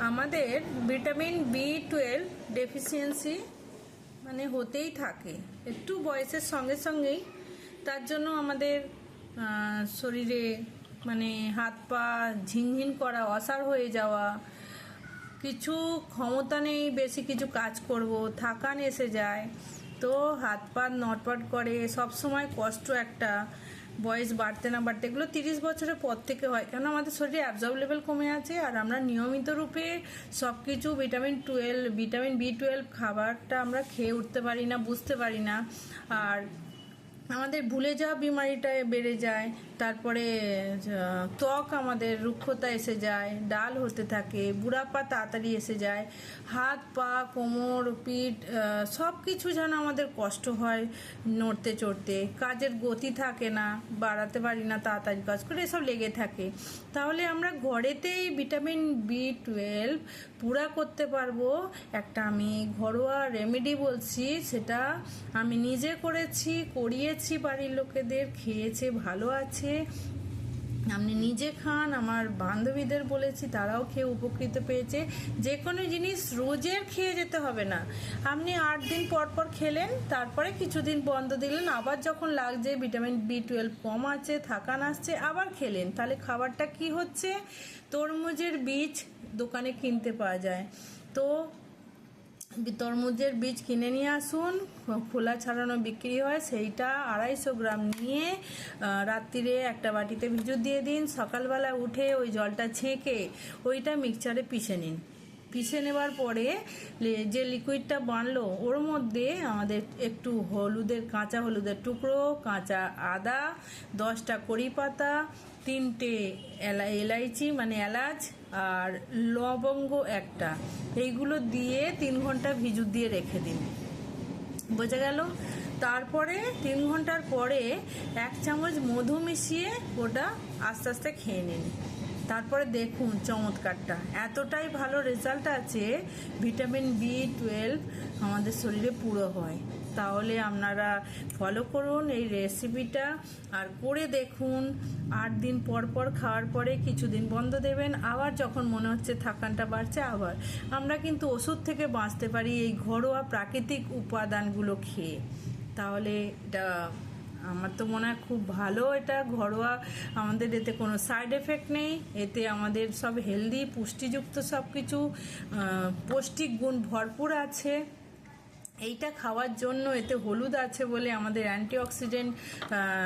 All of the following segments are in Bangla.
আমাদের ভিটামিন বি 12 ডেফিসিয়েন্সি মানে হতেই থাকে একটু বয়সের সঙ্গে সঙ্গেই। তার জন্য আমাদের শরীরে মানে হাত পা ঝিনঝিন করা, অসাড় হয়ে যাওয়া, কিছু ক্ষমতা নেই বেশি কিছু কাজ করব, থাকান এসে যায়, তো হাত পা নটপট করে, সব সময় কষ্ট একটা। বয়স বাড়তে না বাড়তে এগুলো 30 বছরের পর থেকে হয়, কেন আমাদের শরীরে অ্যাবজর্ব লেভেল কমে আছে আর আমরা নিয়মিত রূপে সব কিছু ভিটামিন বি 12 খাবারটা আমরা খেয়ে উঠতে পারি না, বুঝতে পারি না। আর আমাদের ভুলে যাওয়া বিমারিটা বেড়ে যায়। তারপরে ত্বক আমাদের রুক্ষতা এসে যায়, ডাল হতে থাকে, বুড়াপা তাড়াতাড়ি এসে যায়, হাত পা কোমর পিঠ সব কিছু যেন আমাদের কষ্ট হয় নড়তে চড়তে, কাজের গতি থাকে না, বাড়াতে পারি না তাড়াতাড়ি কাজ করে, এসব লেগে থাকে। তাহলে আমরা ঘরেতেই ভিটামিন বি 12 পুরা করতে পারবো। একটা আমি ঘরোয়া রেমেডি বলছি, সেটা আমি নিজে করেছি, করিয়েছি, বাড়ির লোকেদের খেয়েছে, ভালো আছে। আপনি নিজে খান, আমার বান্ধবীদের বলেছি, তারাও খেয়ে উপকৃত পেয়েছে। যে কোনো জিনিস রোজের খেয়ে যেতে হবে না, আপনি 8 দিন পর পর খেলেন, তারপরে কিছুদিন বন্ধ দিলেন, আবার যখন লাগছে ভিটামিন বি 12 কম আছে, থাকান আসছে, আবার খেলেন। তাহলে খাবারটা কি হচ্ছে, তরমুজের বীজ দোকানে কিনতে পাওয়া যায়, তো তরমুজের বীজ কিনে নিয়ে আসুন, খোলা ছাড়ানো বিক্রি হয়, সেইটা 250 গ্রাম নিয়ে রাত্রিরে একটা বাটিতে ভিজু দিয়ে দিন, সকালবেলা উঠে ওই জলটা ছেঁকে ওইটা মিক্সচারে পিষে নিন। পিষে নেবার পরে যে লিকুইডটা বানলো ওর মধ্যে আমাদের একটু কাঁচা হলুদের টুকরো, কাঁচা আদা, 10টা কড়ি পাতা, 3টে এলাইচি মানে এলাচ, আর লবঙ্গ একটা, এইগুলো দিয়ে 3 ঘন্টা ভিজু দিয়ে রেখে দিন, বোঝা গেল। তারপরে 3 ঘন্টার পরে 1 চামচ মধু মিশিয়ে ওটা আস্তে আস্তে খেয়ে নিন। তারপরে দেখুন চমৎকারটা, এতটাই ভালো রেজাল্ট আছে, ভিটামিন বি 12 আমাদের শরীরে পুরো হয়। তাহলে আপনারা ফলো করুন এই রেসিপিটা আর করে দেখুন। 8 দিন পর পর খাওয়ার পরে কিছুদিন বন্ধ দেবেন, আবার যখন মনে হচ্ছে থাকানটা বাড়ছে আবার। আমরা কিন্তু ওষুধ থেকে বাঁচতে পারি এই ঘরোয়া প্রাকৃতিক উপাদানগুলো খেয়ে। তাহলে এটা আমার তো মনে হয় খুব ভালো, এটা ঘরোয়া, আমাদের এতে কোনো সাইড এফেক্ট নেই, এতে আমাদের সব হেলদি পুষ্টিযুক্ত সব কিছু পৌষ্টিক গুণ ভরপুর আছে। এইটা খাওয়ার জন্য এতে হলুদ আছে বলে আমাদের অ্যান্টিঅক্সিডেন্ট,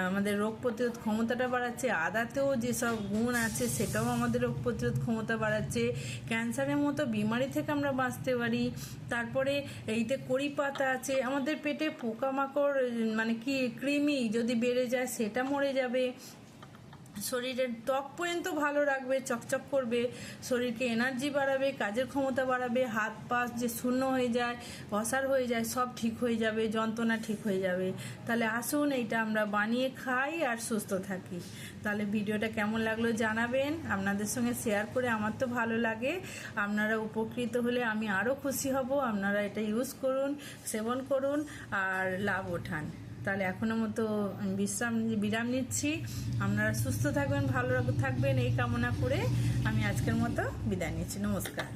আমাদের রোগ প্রতিরোধ ক্ষমতাটা বাড়াচ্ছে। আদাতেও যেসব গুণ আছে সেটাও আমাদের রোগ প্রতিরোধ ক্ষমতা বাড়াচ্ছে, ক্যান্সারের মতো বিমারি থেকে আমরা বাঁচতে পারি। তারপরে এইতে কড়ি পাতা আছে, আমাদের পেটে পোকামাকড় মানে কি কৃমি যদি বেড়ে যায় সেটা মরে যাবে, শরীরের ত্বক পর্যন্ত ভালো রাখবে, চকচক করবে, শরীরকে এনার্জি বাড়াবে, কাজের ক্ষমতা বাড়াবে, হাত পা যে শূন্য হয়ে যায়, অসাড় হয়ে যায়, সব ঠিক হয়ে যাবে, যন্ত্রণা ঠিক হয়ে যাবে। তাহলে আসুন এইটা আমরা বানিয়ে খাই আর সুস্থ থাকি। তাহলে ভিডিওটা কেমন লাগলো জানাবেন, আপনাদের সঙ্গে শেয়ার করে আমার তো ভালো লাগে, আপনারা উপকৃত হলে আমি আরও খুশি হব। আপনারা এটা ইউজ করুন, সেবন করুন আর লাভ ওঠান। তাহলে এখনো মতো বিরাম নিচ্ছি। আপনারা সুস্থ থাকবেন, ভালো থাকবেন এই কামনা করে আমি আজকের মতো বিদায় নিচ্ছি। নমস্কার।